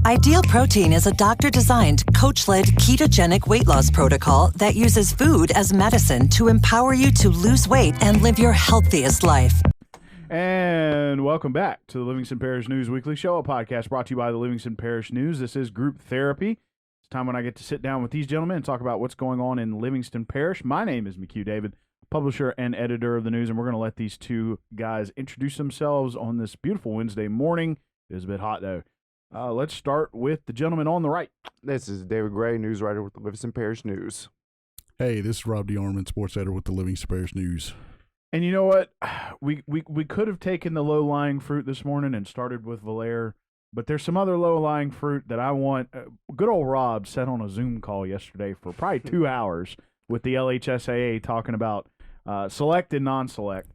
Ideal Protein is a doctor-designed, coach-led ketogenic weight loss protocol that uses food as medicine to empower you to lose weight and live your healthiest life. And welcome back to the Livingston Parish News Weekly Show, a podcast brought to you by the Livingston Parish News. This is Group Therapy. It's time when I get to sit down with these gentlemen and talk about what's going on in Livingston Parish. My name is McHugh David, publisher and editor of the news, and we're going to let these two guys introduce themselves on this beautiful Wednesday morning. It is a bit hot, though. Let's start with the gentleman on the right. This is David Gray, news writer with the Livingston Parish News. Hey, this is Rob DeArmond, sports editor with the Livingston Parish News. And you know what? We could have taken the low-lying fruit this morning and started with Valerie, but there's some other low-lying fruit that I want. Good old Rob sat on a Zoom call yesterday for probably 2 hours with the LHSAA talking about select and non-select.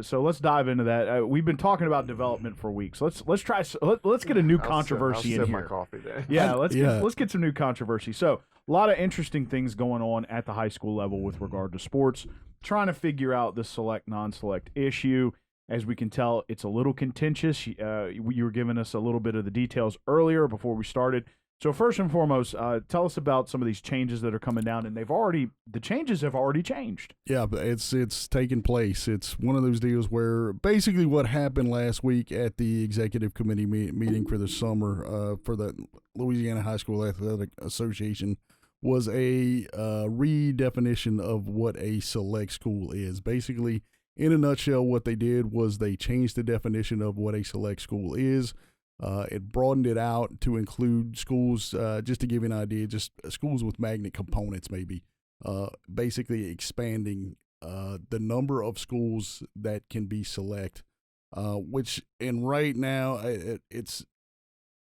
So let's dive into that. We've been talking about development for weeks. Let's get a new controversy in here. My coffee there. Yeah, let's get some new controversy. So a lot of interesting things going on at the high school level with regard to sports. Trying to figure out the select non-select issue. As we can tell, it's a little contentious. You were giving us a little bit of the details earlier before we started. So first and foremost, tell us about some of these changes that are coming down, and the changes have already changed. Yeah, but it's taken place. It's one of those deals where basically what happened last week at the executive committee meeting for the summer for the Louisiana High School Athletic Association was a redefinition of what a select school is. Basically, in a nutshell, what they did was they changed the definition of what a select school is. It broadened it out to include schools, just to give you an idea, just schools with magnet components maybe, basically expanding the number of schools that can be select, and right now it's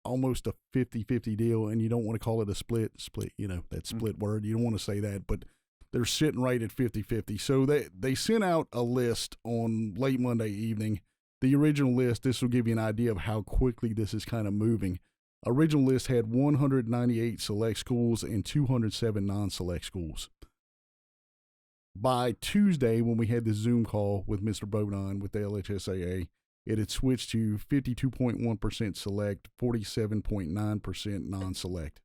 almost a 50-50 deal, and you don't want to call it a split, that split word. You don't want to say that, but they're sitting right at 50-50. So they sent out a list on late Monday evening. The original list, this will give you an idea of how quickly this is kind of moving. Original list had 198 select schools and 207 non-select schools. By Tuesday, when we had the Zoom call with Mr. Bodine with the LHSAA, it had switched to 52.1% select, 47.9% non-select.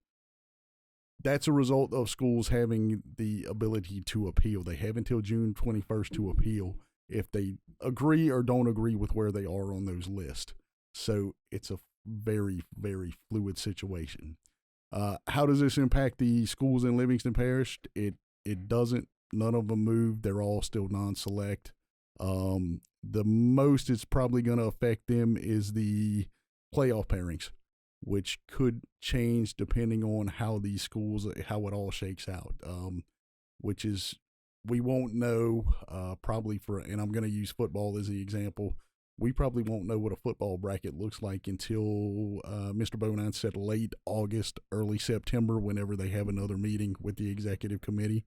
That's a result of schools having the ability to appeal. They have until June 21st to appeal if they agree or don't agree with where they are on those lists. So it's a very, very fluid situation. How does this impact the schools in Livingston Parish? It doesn't. None of them moved. They're all still non-select. The most it's probably going to affect them is the playoff pairings, which could change depending on how these schools, how it all shakes out, which is, we won't know probably and I'm going to use football as the example, we probably won't know what a football bracket looks like until Mr. Bodine said late August, early September, whenever they have another meeting with the executive committee.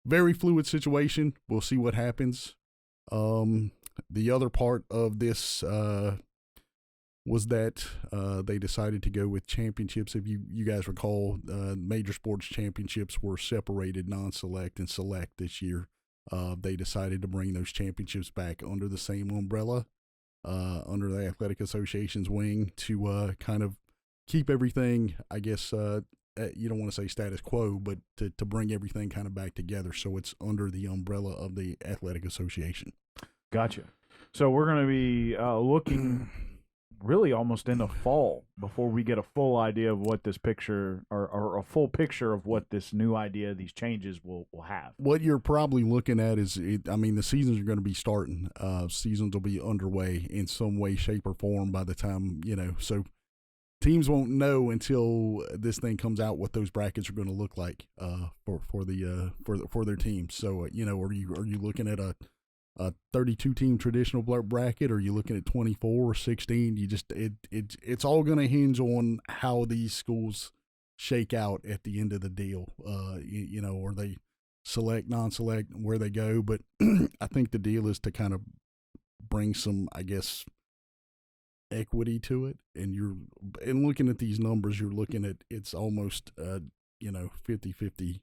Very fluid situation. We'll see what happens. The other part of this was that they decided to go with championships. If you guys recall, major sports championships were separated, non-select and select this year. They decided to bring those championships back under the same umbrella, under the Athletic Association's wing, to kind of keep everything, I guess, you don't want to say status quo, but to bring everything kind of back together so it's under the umbrella of the Athletic Association. Gotcha. So we're going to be looking really almost into fall before we get a full idea of what this picture or a full picture of what this new idea, these changes will have. What you're probably looking at is, the seasons are going to be starting. Seasons will be underway in some way, shape, or form by the time, so teams won't know until this thing comes out what those brackets are going to look like for their teams. So, are you looking at a 32-team traditional bracket, or are you looking at 24 or 16? It's all going to hinge on how these schools shake out at the end of the deal. Or they select, non-select, where they go. But I think the deal is to kind of bring some, I guess, equity to it. And looking at these numbers, you're looking at, it's almost 50-50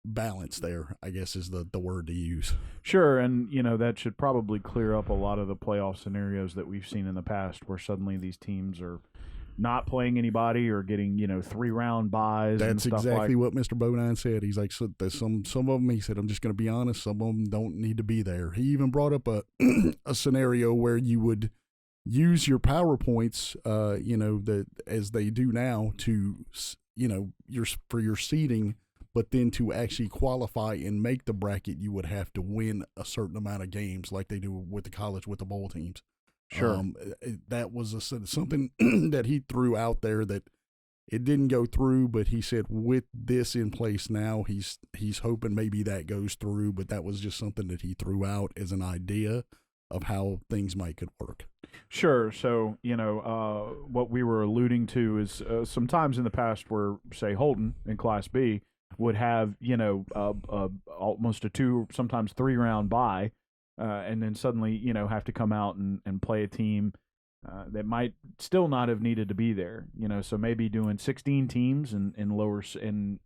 balance there, I guess, is the word to use. Sure, and that should probably clear up a lot of the playoff scenarios that we've seen in the past, where suddenly these teams are not playing anybody or getting 3-round buys. That's and stuff exactly like. what Mr. Bodine said. He's like, so there's some of them. He said, I'm just going to be honest. Some of them don't need to be there. He even brought up a scenario where you would use your PowerPoints, that as they do now to, for your seating, but then to actually qualify and make the bracket, you would have to win a certain amount of games, like they do with the college with the bowl teams. Sure. That was something that he threw out there that it didn't go through, but he said with this in place now, he's hoping maybe that goes through, but that was just something that he threw out as an idea of how things might could work. Sure. So, what we were alluding to is sometimes in the past where, say, Holton in Class B would have, almost a 2, sometimes 3-round bye, and then suddenly, have to come out and play a team that might still not have needed to be there. So maybe doing 16 teams in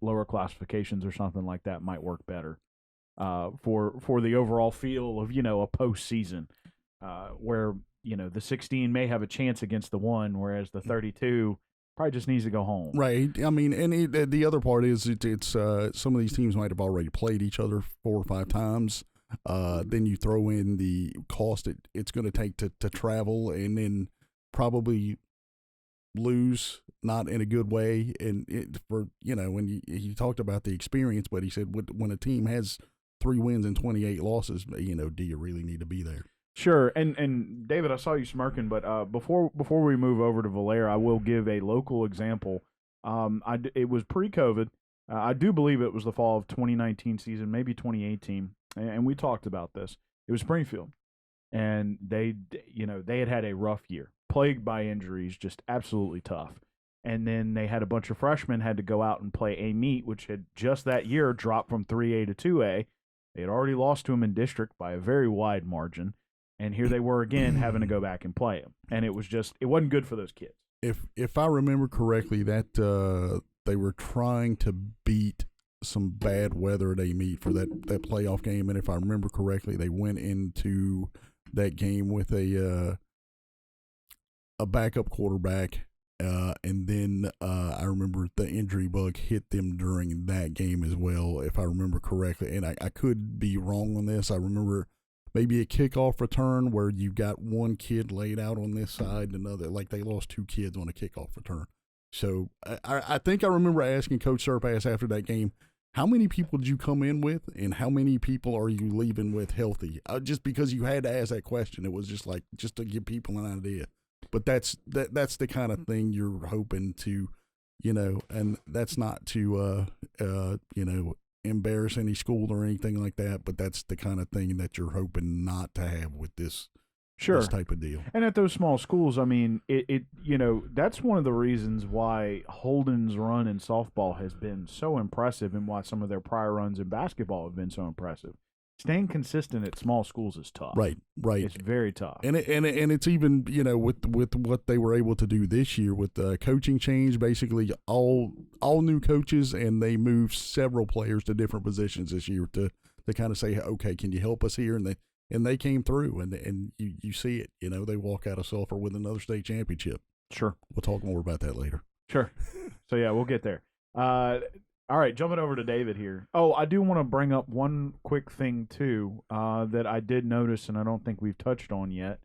lower classifications or something like that might work better for the overall feel of, a postseason where, the 16 may have a chance against the 1, whereas the 32 probably just needs to go home. Right. I mean, and the other part is it's some of these teams might have already played each other 4 or 5 times. Then you throw in the cost it's going to take to travel and then probably lose, not in a good way. And when he talked about the experience, but he said when a team has 3 wins and 28 losses, do you really need to be there? Sure, and David, I saw you smirking, but before we move over to Valera, I will give a local example. It was pre-COVID. I do believe it was the fall of 2019 season, maybe 2018, and we talked about this. It was Springfield, and they had a rough year, plagued by injuries, just absolutely tough. And then they had a bunch of freshmen had to go out and play a meet, which had just that year dropped from 3A to 2A. They had already lost to them in district by a very wide margin. And here they were again having to go back and play them. And it wasn't good for those kids. If I remember correctly, that they were trying to beat some bad weather they meet for that playoff game. And if I remember correctly, they went into that game with a backup quarterback. And then I remember the injury bug hit them during that game as well, if I remember correctly. And I could be wrong on this. I remember maybe a kickoff return where you got one kid laid out on this side and another, like they lost 2 kids on a kickoff return. So I think I remember asking Coach Surpass after that game, how many people did you come in with and how many people are you leaving with healthy? Just because you had to ask that question. It was just to give people an idea. But that's the kind of thing you're hoping to, and that's not to, embarrass any school or anything like that, but that's the kind of thing that you're hoping not to have with this type of deal. And at those small schools, I mean, that's one of the reasons why Holden's run in softball has been so impressive and why some of their prior runs in basketball have been so impressive. Staying consistent at small schools is tough. Right. It's very tough. And it's even, with what they were able to do this year with the coaching change, basically all new coaches, and they moved several players to different positions this year to kind of say, okay, can you help us here? And they came through, and you see it. They walk out of Sulphur with another state championship. Sure. We'll talk more about that later. Sure. So, yeah, we'll get there. All right, jumping over to David here. Oh, I do want to bring up one quick thing, too, that I did notice and I don't think we've touched on yet.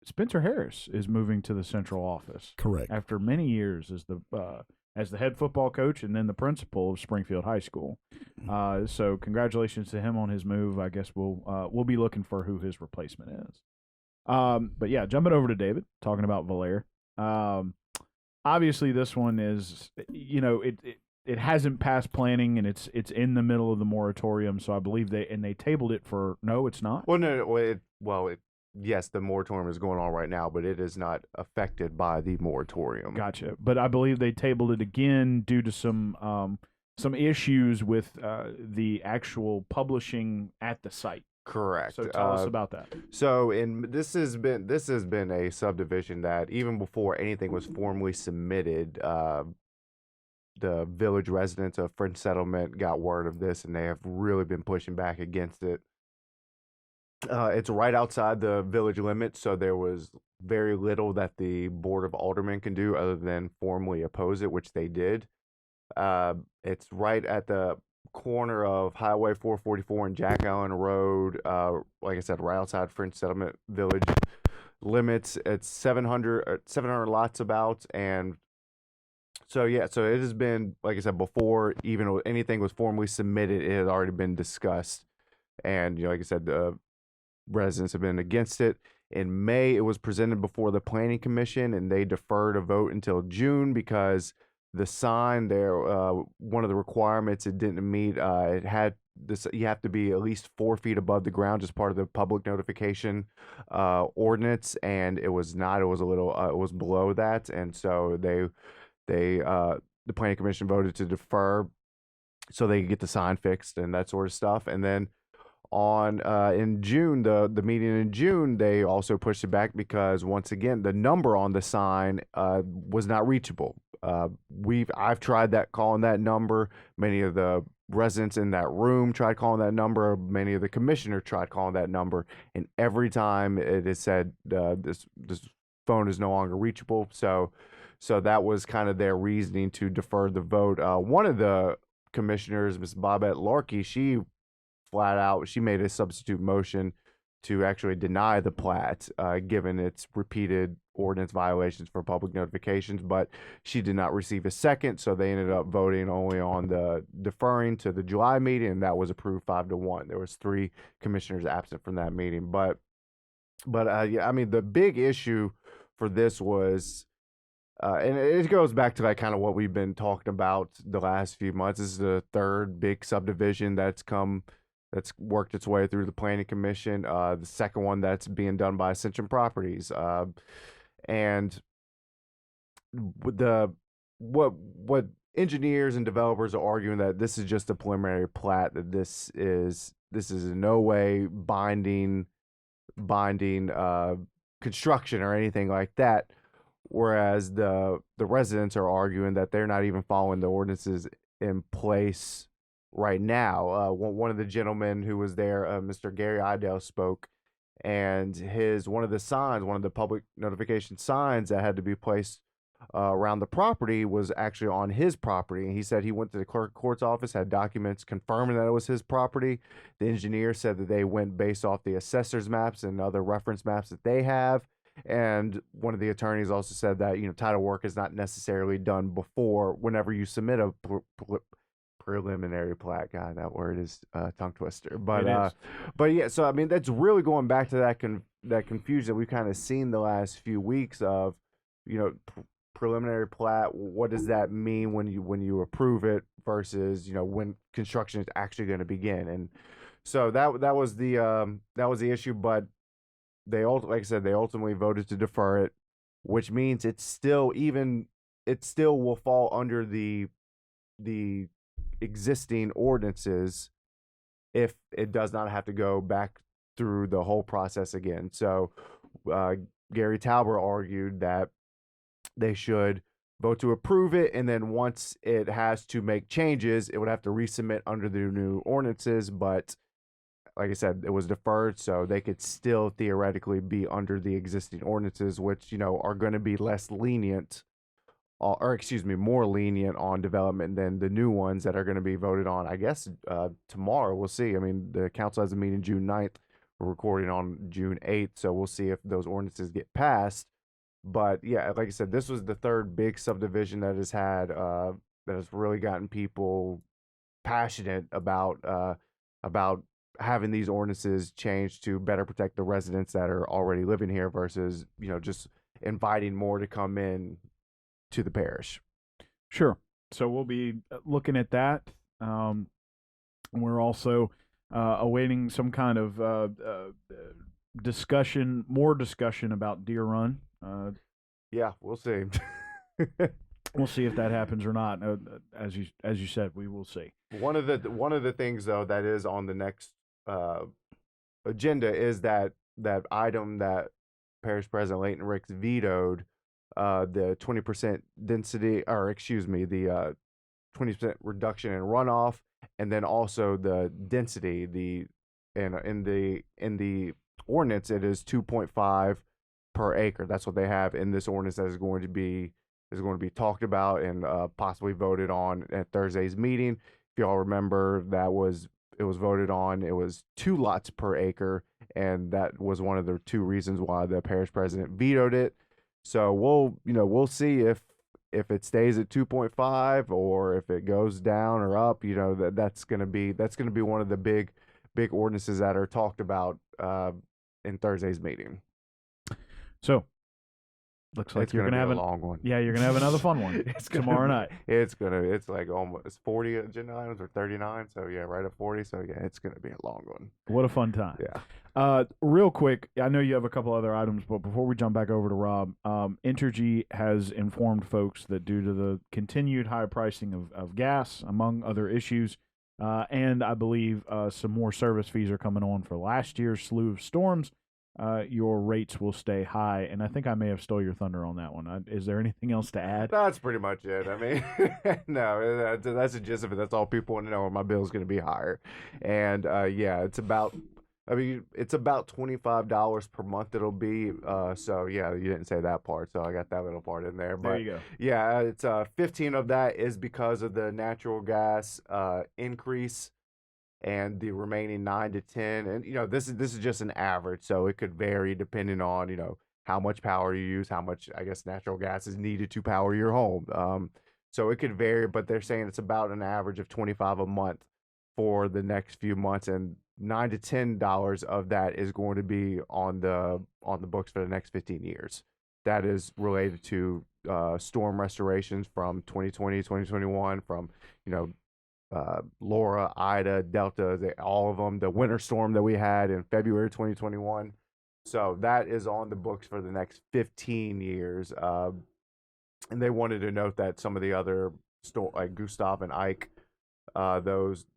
Spencer Harris is moving to the central office. Correct. After many years as the head football coach and then the principal of Springfield High School. So congratulations to him on his move. I guess we'll be looking for who his replacement is. But, yeah, jumping over to David, talking about Valera. Obviously, this one is, it hasn't passed planning, and it's in the middle of the moratorium. So I believe they tabled it for no, it's not. Well, no, yes, the moratorium is going on right now, but it is not affected by the moratorium. Gotcha. But I believe they tabled it again due to some issues with the actual publishing at the site. Correct. So tell us about that. So, this has been a subdivision that even before anything was formally submitted. The village residents of French Settlement got word of this, and they have really been pushing back against it. It's right outside the village limits, so there was very little that the Board of Aldermen can do other than formally oppose it, which they did. It's right at the corner of Highway 444 and Jack Allen Road. Like I said, right outside French Settlement Village limits. It's 700 lots about, and so yeah, so it has been, like I said, before even anything was formally submitted, it had already been discussed, and like I said, the residents have been against it. In May, it was presented before the Planning Commission, and they deferred a vote until June because the sign there, one of the requirements it didn't meet. It had this: you have to be at least 4 feet above the ground, as part of the public notification ordinance, and it was not. It was a little. It was below that, and so the Planning Commission voted to defer so they could get the sign fixed and that sort of stuff, and then on in June, the meeting in June, they also pushed it back because once again the number on the sign was not reachable. I've tried calling that number. Many of the residents in that room tried calling that number. Many of the commissioners tried calling that number, and every time it is said this phone is no longer reachable. So that was kind of their reasoning to defer the vote. One of the commissioners, Ms. Bobette Larkey, she flat out, she made a substitute motion to actually deny the plat, given its repeated ordinance violations for public notifications, but she did not receive a second, so they ended up voting only on the deferring to the July meeting, and that was approved 5-1. There was 3 commissioners absent from that meeting, but yeah, I mean, the big issue for this was, and it goes back to like kind of what we've been talking about the last few months. This is the third big subdivision that's worked its way through the Planning Commission. The second one that's being done by Ascension Properties, and what engineers and developers are arguing, that this is just a preliminary plat, that this is in no way binding construction or anything like that. Whereas the residents are arguing that they're not even following the ordinances in place right now. One of the gentlemen who was there, Mr. Gary Idell, spoke, and one of the public notification signs that had to be placed around the property was actually on his property. And he said he went to the clerk of court's office, had documents confirming that it was his property. The engineer said that they went based off the assessor's maps and other reference maps that they have. And one of the attorneys also said that, title work is not necessarily done before, whenever you submit a preliminary plat. God, that word is tongue twister. But yeah, so I mean, that's really going back to that confusion that we've kind of seen the last few weeks of, preliminary plat. What does that mean when you approve it versus when construction is actually going to begin? And so that was the issue. But they ultimately voted to defer it, which means it still will fall under the existing ordinances if it does not have to go back through the whole process again. So Gary Tauber argued that they should vote to approve it, and then once it has to make changes, it would have to resubmit under the new ordinances. But like I said, it was deferred, so they could still theoretically be under the existing ordinances, which are going to be less lenient, more lenient on development than the new ones that are going to be voted on, I guess, tomorrow. We'll see. I mean, the council has a meeting June 9th. We're recording on June 8th, so we'll see if those ordinances get passed. But yeah, like I said, this was the third big subdivision that has really gotten people passionate about having these ordinances changed to better protect the residents that are already living here versus just inviting more to come in to the parish. Sure. So we'll be looking at that. We're also awaiting some kind of more discussion about Deer Run. Yeah, we'll see. We'll see if that happens or not. As you said, we will see. One of the things though that is on the next agenda is that item that Parish President Leighton Ricks vetoed, the 20% density, or excuse me, the 20% reduction in runoff, and then also the density, the and in the ordinance it is 2.5 per acre. That's what they have in this ordinance that is going to be talked about and possibly voted on at Thursday's meeting. If y'all remember, it was voted on. It was 2 lots per acre, and that was one of the 2 reasons why the parish president vetoed it. So we'll see if it stays at 2.5 or if it goes down or up. That's gonna be one of the big ordinances that are talked about in Thursday's meeting. So looks like you're gonna have a long one. Yeah, you're gonna have another fun one tomorrow night. It's like almost 40 agenda items or 39. So yeah, right at 40. So yeah, it's gonna be a long one. What a fun time. Yeah. Real quick, I know you have a couple other items, but before we jump back over to Rob, Entergy has informed folks that due to the continued high pricing of gas, among other issues, and I believe some more service fees are coming on for last year's slew of storms, your rates will stay high. And I think I may have stole your thunder on that one. Is there anything else to add? That's pretty much it. I mean, no, that's the gist of it. That's all people want to know. My bill is going to be higher. And yeah, it's about $25 per month it'll be. So yeah, you didn't say that part, so I got that little part in there. But there you go. Yeah, it's 15 of that is because of the natural gas increase, and the remaining 9 to 10, and this is just an average, so it could vary depending on how much power you use, how much I guess natural gas is needed to power your home. So it could vary, but they're saying it's about an average of $25 a month for the next few months, and $9 to $10 of that is going to be on the books for the next 15 years. That is related to storm restorations from 2020, 2021, from Laura, Ida, Delta, all of them, the winter storm that we had in February 2021. So that is on the books for the next 15 years. And they wanted to note that some of the other like Gustav and Ike, those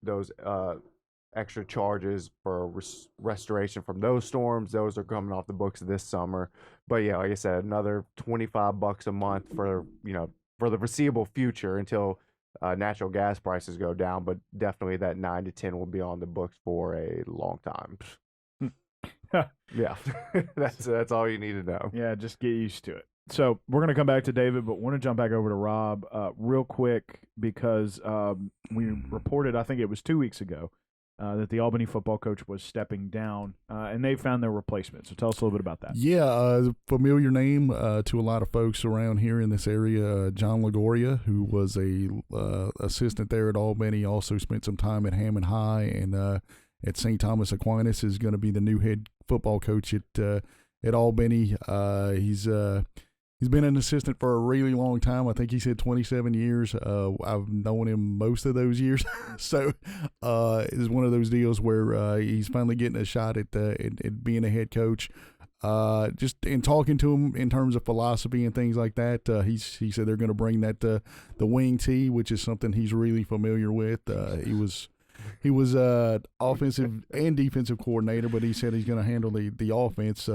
extra charges for restoration from those storms, those are coming off the books this summer. But yeah, like I said, another $25 a month for the foreseeable future until natural gas prices go down, but definitely that 9 to 10 will be on the books for a long time. Yeah, that's all you need to know. Yeah, just get used to it. So we're going to come back to David, but want to jump back over to Rob real quick because we reported, I think it was 2 weeks ago, that the Albany football coach was stepping down, and they found their replacement. So tell us a little bit about that. Yeah, familiar name to a lot of folks around here in this area. John Lagoria, who was a assistant there at Albany, also spent some time at Hammond High and at St. Thomas Aquinas, is going to be the new head football coach at Albany. He's been an assistant for a really long time. I think he said 27 years. I've known him most of those years. So it's one of those deals where he's finally getting a shot at being a head coach. Just in talking to him in terms of philosophy and things like that, he said they're going to bring that the wing tee, which is something he's really familiar with. He was offensive and defensive coordinator, but he said he's going to handle the offense.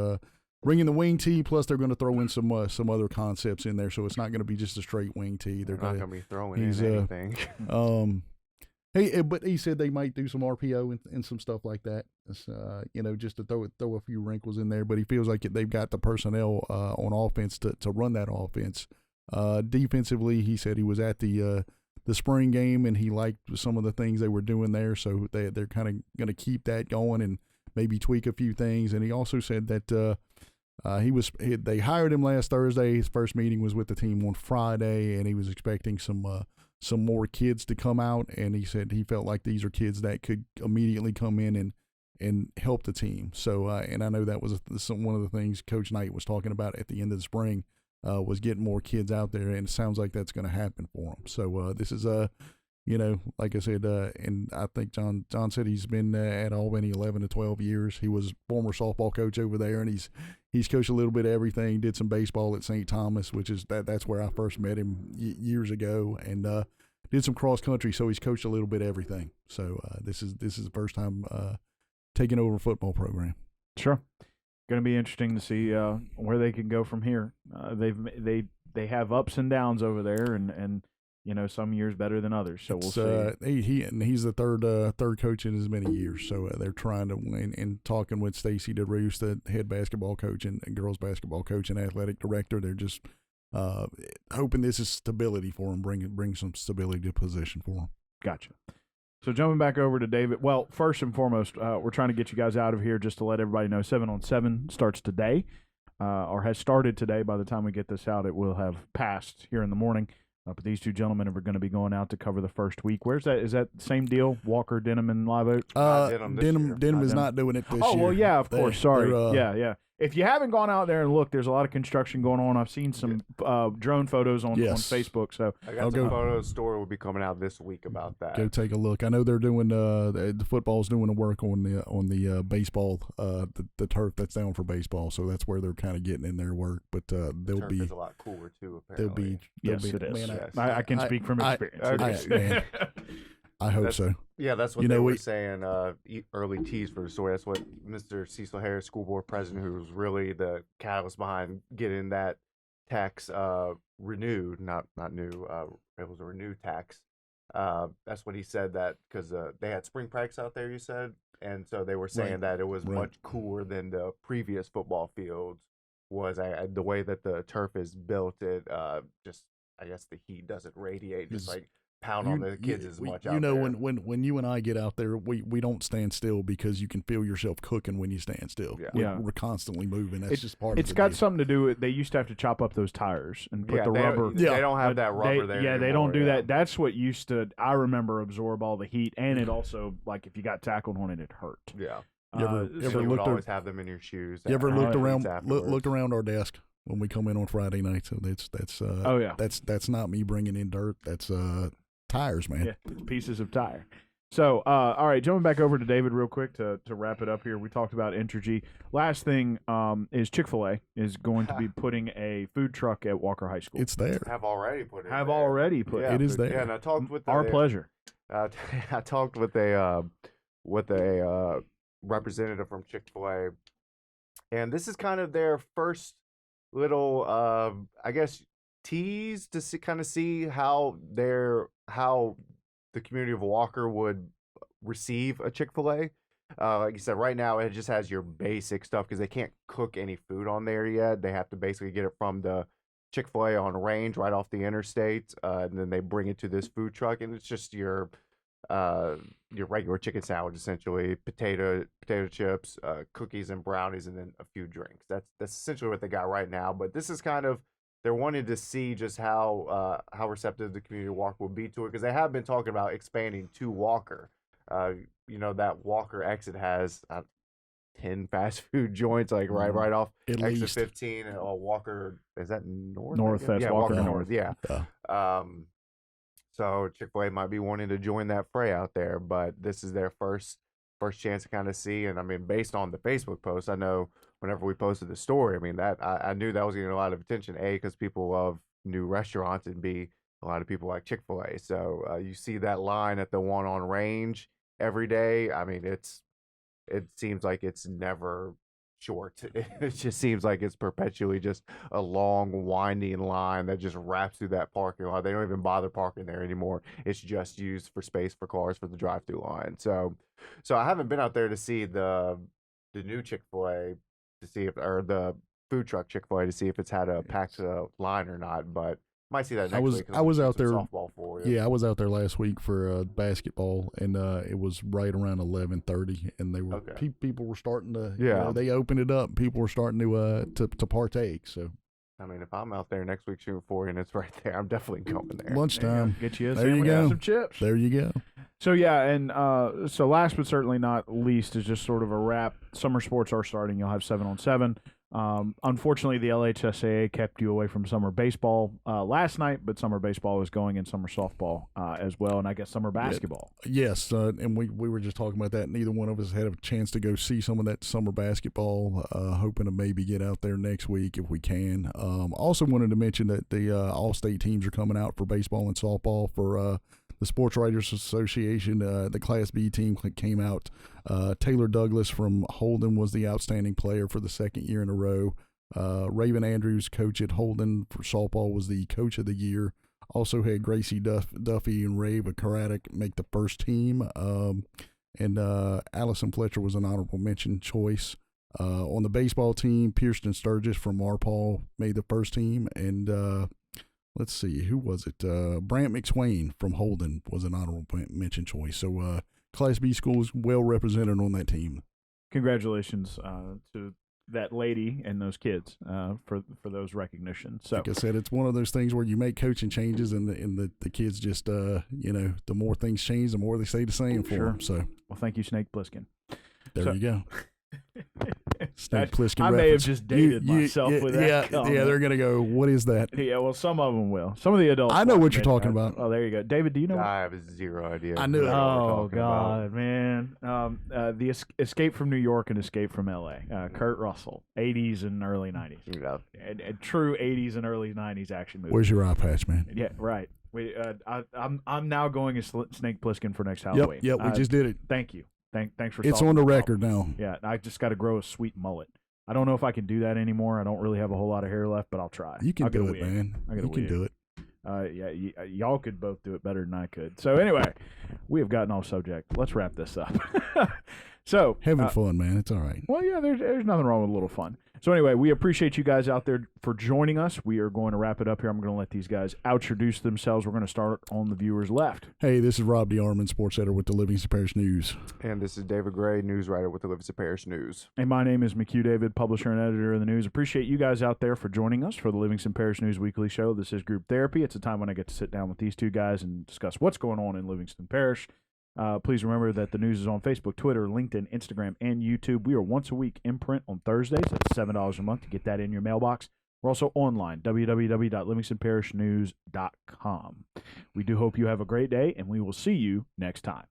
Bringing the wing tee, plus they're going to throw in some other concepts in there, so it's not going to be just a straight wing tee. They're not going to be throwing in anything. But he said they might do some RPO and some stuff like that. Just to throw a few wrinkles in there. But he feels like they've got the personnel on offense to run that offense. Defensively, he said he was at the spring game and he liked some of the things they were doing there, so they're kind of going to keep that going and maybe tweak a few things. And he also said that they hired him last Thursday. His first meeting was with the team on Friday, and he was expecting some more kids to come out. And he said he felt like these are kids that could immediately come in and help the team. So, and I know that was one of the things Coach Knight was talking about at the end of the spring, was getting more kids out there, and it sounds like that's going to happen for him. So this is like I said, and I think John said he's been at Albany 11 to 12 years. He was former softball coach over there, and he's coached a little bit of everything. Did some baseball at St. Thomas, which is that's where I first met him years ago, and did some cross country. So he's coached a little bit of everything. So this is the first time taking over a football program. Sure, going to be interesting to see where they can go from here. They have ups and downs over there, and some years better than others. So we'll see. He's the third coach in as many years. So they're trying to win. And talking with Stacy DeRoos, the head basketball coach and girls basketball coach and athletic director, they're just hoping this is stability for them, bring some stability to position for them. Gotcha. So jumping back over to David. Well, first and foremost, we're trying to get you guys out of here just to let everybody know 7-on-7 starts today, or has started today. By the time we get this out, it will have passed here in the morning. But these two gentlemen are going to be going out to cover the first week. Where's that? Is that the same deal? Walker, Denham, and Live Oak? Denham is not doing it this year. Oh, well, yeah, of course. Sorry. Yeah. If you haven't gone out there and looked, there's a lot of construction going on. I've seen some drone photos on Facebook. So I got some photos. Story will be coming out this week about that. Go take a look. I know they're doing the football's doing the work on the baseball, the turf that's down for baseball. So that's where they're kind of getting in their work. But they'll be a lot cooler too. Apparently, it is. Man, I can speak from experience. I hope so. Yeah, that's what they were saying. Early tease for the story. That's what Mr. Cecil Harris, school board president, who was really the catalyst behind getting that tax renewed, not new. It was a renewed tax. That's what he said, that because they had spring practice out there. You said, and so they were saying that it was much cooler than the previous football fields. Was the way that the turf is built? It just, I guess the heat doesn't radiate just like pound on the kids as much. When you and I get out there, we don't stand still because you can feel yourself cooking when you stand still. We're constantly moving. That's just part of it. It's got something to do with, they used to have to chop up those tires and put the rubber. They don't have that rubber there anymore. They don't do that. That's what used to, I remember, absorb all the heat, and it also, like, if you got tackled on it hurt. Yeah. You would always have them in your shoes. You ever looked around our desk when we come in on Friday night? So that's not me bringing in dirt. That's tires, man. Yeah, it's pieces of tire. So, all right, jumping back over to David real quick to wrap it up here. We talked about Entergy. Last thing is ChickFilA is going to be putting a food truck at Walker High School. It's there. Have already put it. It is there. Yeah, and I talked with our pleasure. I talked with a representative from ChickFilA, and this is kind of their first little, I guess, tease to see how the community of Walker would receive a ChickFilA. Like you said, right now it just has your basic stuff because they can't cook any food on there yet. They have to basically get it from the ChickFilA on range right off the interstate, and then they bring it to this food truck, and it's just your regular chicken sandwich, essentially, potato chips, cookies and brownies, and then a few drinks. That's essentially what they got right now. But this is kind of, they're wanting to see just how receptive the community of Walker will be to it, because they have been talking about expanding to Walker. That Walker exit has 10 fast food joints, like right off at exit least 15. And Walker, is that north? North, that's Walker North. Yeah. So ChickFilA might be wanting to join that fray out there, but this is their first chance to kind of see. And I mean, based on the Facebook post, I know whenever we posted the story, I mean, that I knew that was getting a lot of attention. A, because people love new restaurants, and B, a lot of people like ChickFilA. So you see that line at the one on range every day. I mean, it seems like it's never short. It just seems like it's perpetually just a long, winding line that just wraps through that parking lot. They don't even bother parking there anymore. It's just used for space for cars for the drive-through line. So I haven't been out there to see the new ChickFilA, to see if, or the food truck ChickFilA, to see if it's had a packed line or not, but might see that next week. I was out there. Softball for you. Yeah, I was out there last week for basketball, and it was right around 11:30, and they were people were starting to. They opened it up. People were starting to partake. So, I mean, if I'm out there next week shooting for you and it's right there, I'm definitely going there. Lunchtime, get you a there you go. Some chips. There you go. So yeah, and so last but certainly not least is just sort of a wrap. Summer sports are starting. You'll have 7-on-7. Unfortunately, the LHSAA kept you away from summer baseball last night, but summer baseball is going, and summer softball as well, and I guess summer basketball. Yes, and we were just talking about that. Neither one of us had a chance to go see some of that summer basketball, hoping to maybe get out there next week if we can. Also wanted to mention that the all-state teams are coming out for baseball and softball for the Sports Writers Association. The Class B team came out. Taylor Douglas from Holden was the outstanding player for the second year in a row. Raven Andrews, coach at Holden for softball, was the coach of the year. Also had Gracie Duffy and Ray Craddock make the first team. And Allison Fletcher was an honorable mention choice. On the baseball team, Kirsten Sturgis from Marpol made the first team. And let's see, who was it? Brant McSwain from Holden was an honorable mention choice. So Class B schools well represented on that team. Congratulations to that lady and those kids for those recognitions. So, like I said, it's one of those things where you make coaching changes and the kids just the more things change, the more they stay the same for them. So, well, thank you, Snake Plissken. There you go. Snake Plissken. I may have just dated myself with that. Yeah, they're gonna go, what is that? Yeah, well, some of them will. Some of the adults. I know what you're talking about. Oh, there you go, David. Do you know? I have zero idea. I knew it. Oh God, man! The Escape from New York and Escape from L.A. Kurt Russell, 80s and early 90s. Yeah. And true 80s and early 90s action movie. Where's your eye patch, man? Yeah, right. I'm now going as Snake Plissken for next Halloween. Yep. We just did it. Thank you. Thanks for. It's on the record now. Yeah, I just got to grow a sweet mullet. I don't know if I can do that anymore. I don't really have a whole lot of hair left, but I'll try. You can do it, man. You can do it. Yeah, y'all could both do it better than I could. So anyway, we have gotten off subject. Let's wrap this up. So having fun, man. It's all right. Well, yeah, there's nothing wrong with a little fun. So anyway, we appreciate you guys out there for joining us. We are going to wrap it up here. I'm going to let these guys introduce themselves. We're going to start on the viewers left. Hey, this is Rob DeArmond, sports editor with the Livingston Parish News. And this is David Gray, news writer with the Livingston Parish News. And my name is McHugh David, publisher and editor of the news. Appreciate you guys out there for joining us for the Livingston Parish News Weekly Show. This is Group Therapy. It's a time when I get to sit down with these two guys and discuss what's going on in Livingston Parish. Please remember that the news is on Facebook, Twitter, LinkedIn, Instagram, and YouTube. We are once a week in print on Thursdays. That's $7 a month to get that in your mailbox. We're also online, www.livingstonparishnews.com. We do hope you have a great day, and we will see you next time.